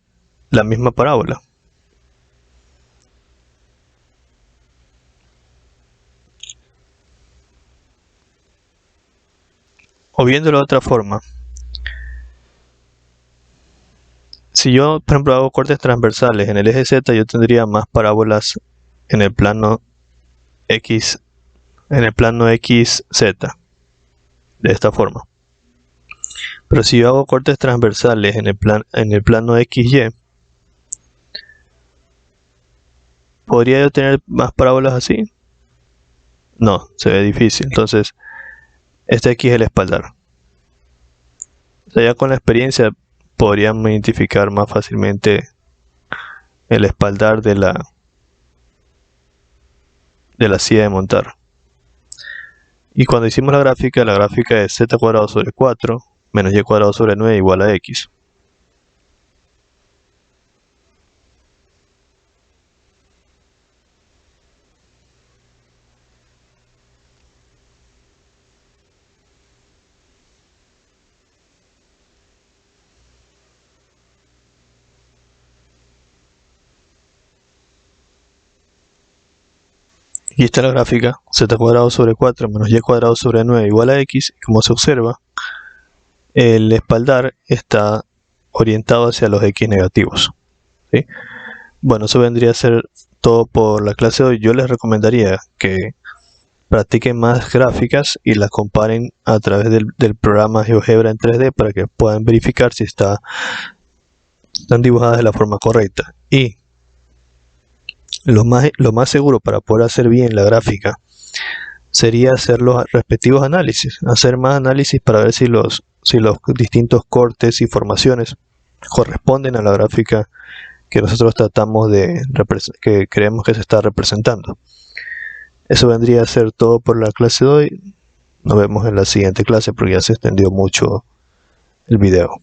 la misma parábola. O viéndolo de otra forma, si yo, por ejemplo, hago cortes transversales en el eje Z, yo tendría más parábolas en el plano X, XZ, de esta forma. Pero si yo hago cortes transversales en el plano XY, ¿podría yo tener más parábolas así? No, se ve difícil. Entonces, este aquí es el espaldar. O sea, ya con la experiencia podríamos identificar más fácilmente el espaldar de la silla de montar. Y cuando hicimos la gráfica es z cuadrado sobre 4 menos y cuadrado sobre 9 igual a x. Aquí está la gráfica, z cuadrado sobre 4 menos y cuadrado sobre 9 igual a x. Como se observa, el espaldar está orientado hacia los x negativos, ¿sí? Bueno, eso vendría a ser todo por la clase de hoy. Yo les recomendaría que practiquen más gráficas y las comparen a través del programa GeoGebra en 3D para que puedan verificar si están dibujadas de la forma correcta. Y lo más seguro para poder hacer bien la gráfica sería hacer los respectivos análisis, hacer más análisis para ver si los distintos cortes y formaciones corresponden a la gráfica que nosotros tratamos que creemos que se está representando. Eso vendría a ser todo por la clase de hoy. Nos vemos en la siguiente clase porque ya se extendió mucho el video.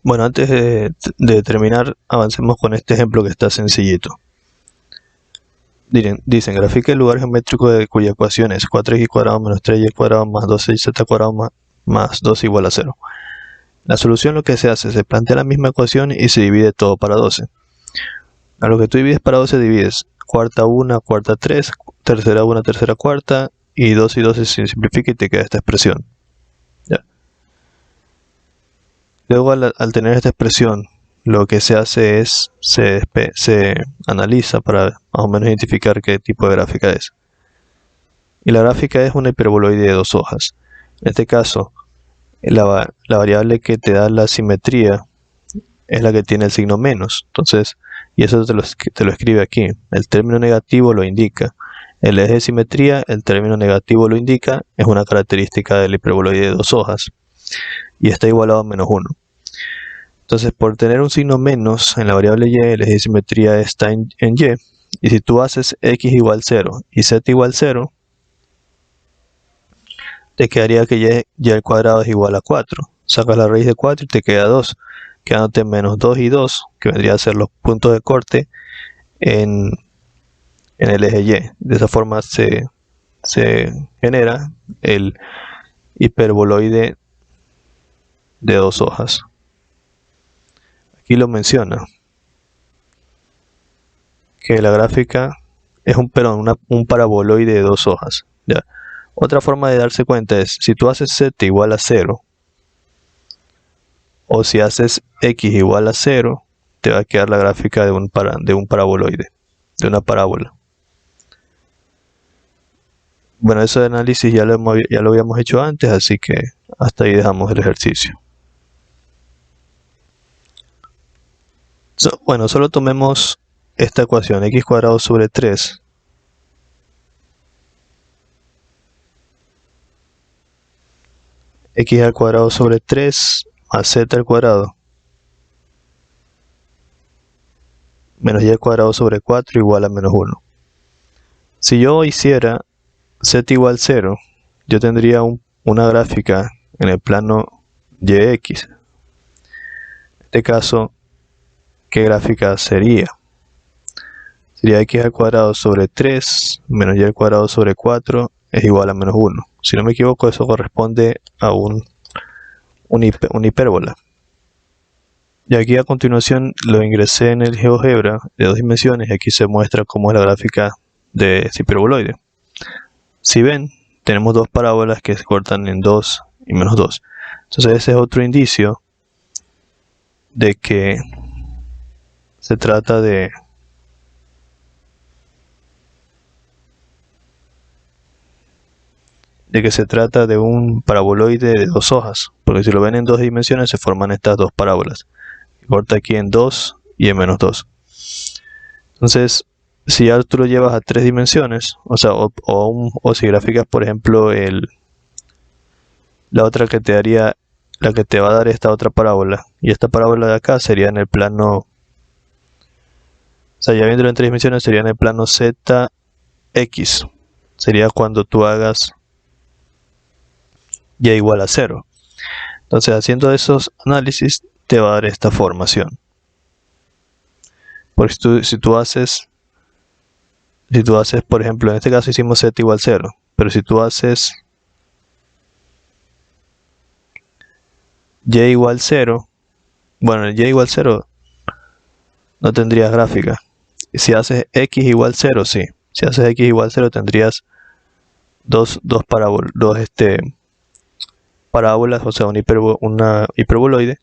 Bueno, antes de terminar, avancemos con este ejemplo que está sencillito. Dicen, grafica el lugar geométrico cuya ecuación es 4x² menos 3y² más 12z² más 2 igual a 0. La solución, lo que se hace, se plantea la misma ecuación y se divide todo para 12. A lo que tú divides para 12, divides cuarta 1, cuarta 3, tercera 1, tercera cuarta, y 2 y 12 se simplifica y te queda esta expresión. ¿Ya? Luego, al tener esta expresión, lo que se hace es, se analiza para más o menos identificar qué tipo de gráfica es. Y la gráfica es una hiperboloide de 2 hojas. En este caso, la variable que te da la simetría es la que tiene el signo menos. Entonces, y eso te lo escribe aquí. El término negativo lo indica. El eje de simetría, el término negativo lo indica. Es una característica del hiperboloide de 2 hojas. Y está igualado a menos 1. Entonces, por tener un signo menos en la variable y, el eje de simetría está en y. Y si tú haces x igual 0 y z igual 0, te quedaría que y al cuadrado es igual a 4. Sacas la raíz de 4 y te queda 2. Quedándote menos 2 y 2, que vendría a ser los puntos de corte en el eje y. De esa forma se genera el hiperboloide de 2 hojas. Aquí lo menciona, que la gráfica es un paraboloide de 2 hojas. ¿Ya? Otra forma de darse cuenta es, si tú haces z igual a 0, o si haces x igual a 0, te va a quedar la gráfica de un paraboloide, de una parábola. Bueno, ese análisis ya lo habíamos hecho antes, así que hasta ahí dejamos el ejercicio. Bueno, solo tomemos esta ecuación, x² sobre 3 x² sobre 3 más z² menos y² sobre 4 igual a menos 1. Si yo hiciera z igual 0, yo tendría una gráfica en el plano yx. En este caso, ¿qué gráfica sería? Sería x² sobre 3 menos y² sobre 4 es igual a menos 1. Si no me equivoco, eso corresponde a una hipérbola. Y aquí a continuación lo ingresé en el GeoGebra de 2 dimensiones y aquí se muestra cómo es la gráfica de ese hiperboloide. Si ven, tenemos dos parábolas que se cortan en 2 y menos 2. Entonces ese es otro indicio de que se trata de un paraboloide de 2 hojas, porque si lo ven en 2 dimensiones se forman estas dos parábolas. Corta aquí en 2 y en menos 2. Entonces, si ya tú lo llevas a 3 dimensiones, o si graficas, por ejemplo, la que te va a dar esta otra parábola, y esta parábola de acá sería en el plano, o sea, ya viéndolo en 3 dimensiones sería en el plano ZX, sería cuando tú hagas y igual a 0. Entonces, haciendo esos análisis te va a dar esta formación. Porque si tú haces, por ejemplo, en este caso hicimos z igual 0, pero si tú haces y igual 0, bueno, el y igual 0 no tendrías gráfica. Si haces x igual 0, sí. Si haces x igual 0 tendrías dos parábolas, o sea, una hiperboloide.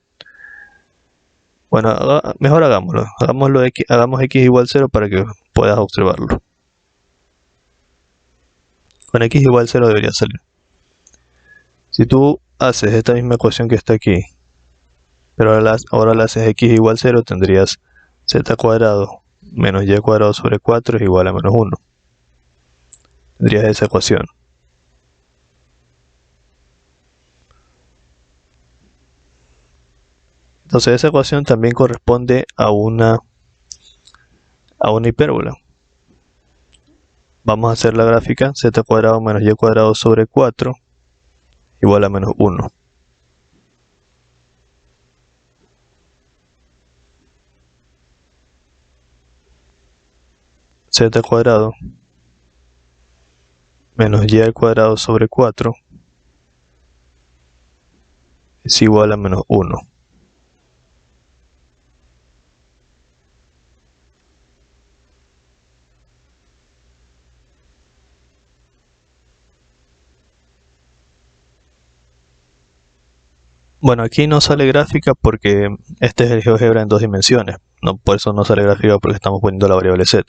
Bueno, mejor hagámoslo. Hagamos x igual 0 para que puedas observarlo. Con x igual 0 debería salir. Si tú haces esta misma ecuación que está aquí, pero ahora la haces x igual 0, tendrías z cuadrado menos y cuadrado sobre 4 es igual a menos 1. Tendrías esa ecuación. Entonces esa ecuación también corresponde a una hipérbola. Vamos a hacer la gráfica z cuadrado menos y cuadrado sobre 4 igual a menos 1. Z cuadrado menos y al cuadrado sobre 4 es igual a menos 1. Bueno, aquí no sale gráfica porque este es el GeoGebra en 2 dimensiones. No, por eso no sale gráfica, porque estamos poniendo la variable z.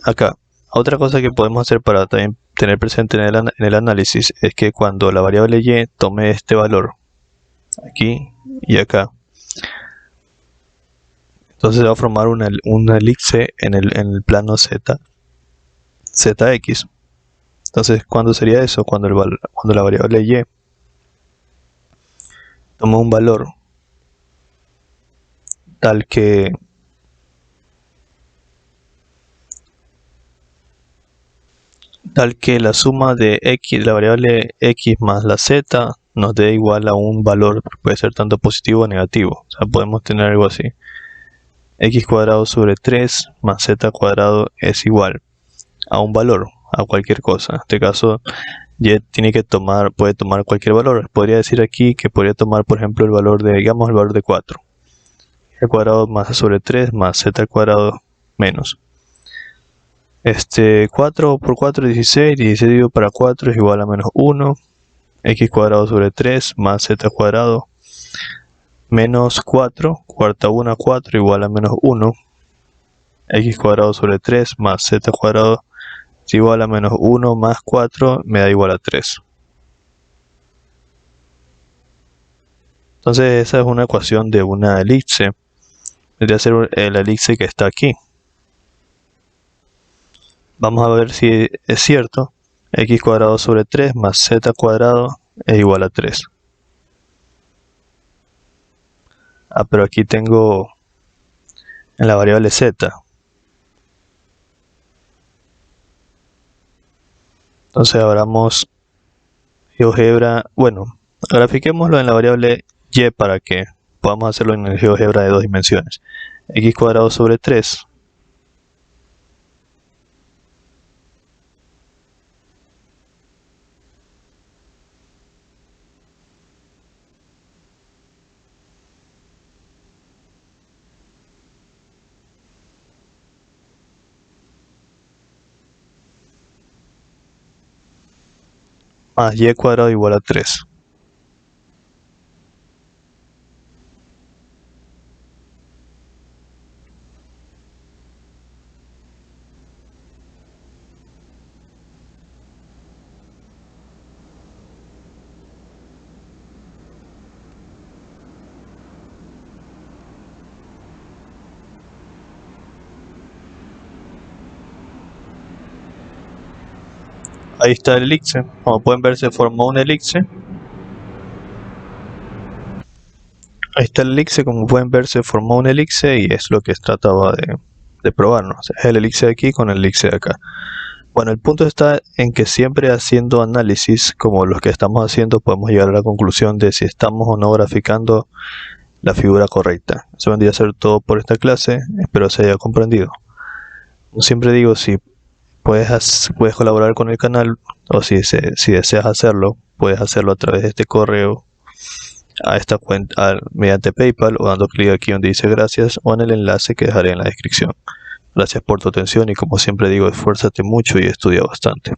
Acá, otra cosa que podemos hacer para también tener presente en el análisis es que cuando la variable y tome este valor aquí y acá, entonces va a formar una elipse en el plano zx. Entonces, ¿cuándo sería eso? Cuando la variable y toma un valor tal que la suma de x, la variable x más la z nos dé igual a un valor, puede ser tanto positivo o negativo. O sea, podemos tener algo así: x cuadrado sobre 3 más z cuadrado es igual a un valor, a cualquier cosa. En este caso, y puede tomar cualquier valor. Podría decir aquí que podría tomar, por ejemplo, el valor de, digamos, el valor de 4. Al cuadrado más sobre 3 más z al cuadrado menos. 4 por 4 es 16, 16 dividido para 4 es igual a menos 1. X cuadrado sobre 3 más z cuadrado menos 4, cuarta 1 a 4 igual a menos 1. X cuadrado sobre 3 más z cuadrado es igual a menos 1 más 4 me da igual a 3. Entonces esa es una ecuación de una elipse. Debería ser la elipse que está aquí. Vamos a ver si es cierto. X cuadrado sobre 3 más z cuadrado es igual a 3. Pero aquí tengo en la variable z. Entonces abramos GeoGebra. Bueno, grafiquémoslo en la variable y para que podamos hacerlo en el GeoGebra de 2 dimensiones. X cuadrado sobre 3 más y cuadrado igual a 3. Ahí está el elipse. Como pueden ver, se formó una elipse. Ahí está el elipse, como pueden ver, se formó un elipse y es lo que trataba de probarnos. O sea, es el elipse de aquí con el elipse de acá. Bueno, el punto está en que siempre haciendo análisis como los que estamos haciendo podemos llegar a la conclusión de si estamos o no graficando la figura correcta. Eso vendría a ser todo por esta clase. Espero se haya comprendido. Como siempre digo, si puedes colaborar con el canal o si deseas hacerlo, puedes hacerlo a través de este correo a esta cuenta mediante PayPal o dando clic aquí donde dice gracias o en el enlace que dejaré en la descripción. Gracias por tu atención y como siempre digo, esfuérzate mucho y estudia bastante.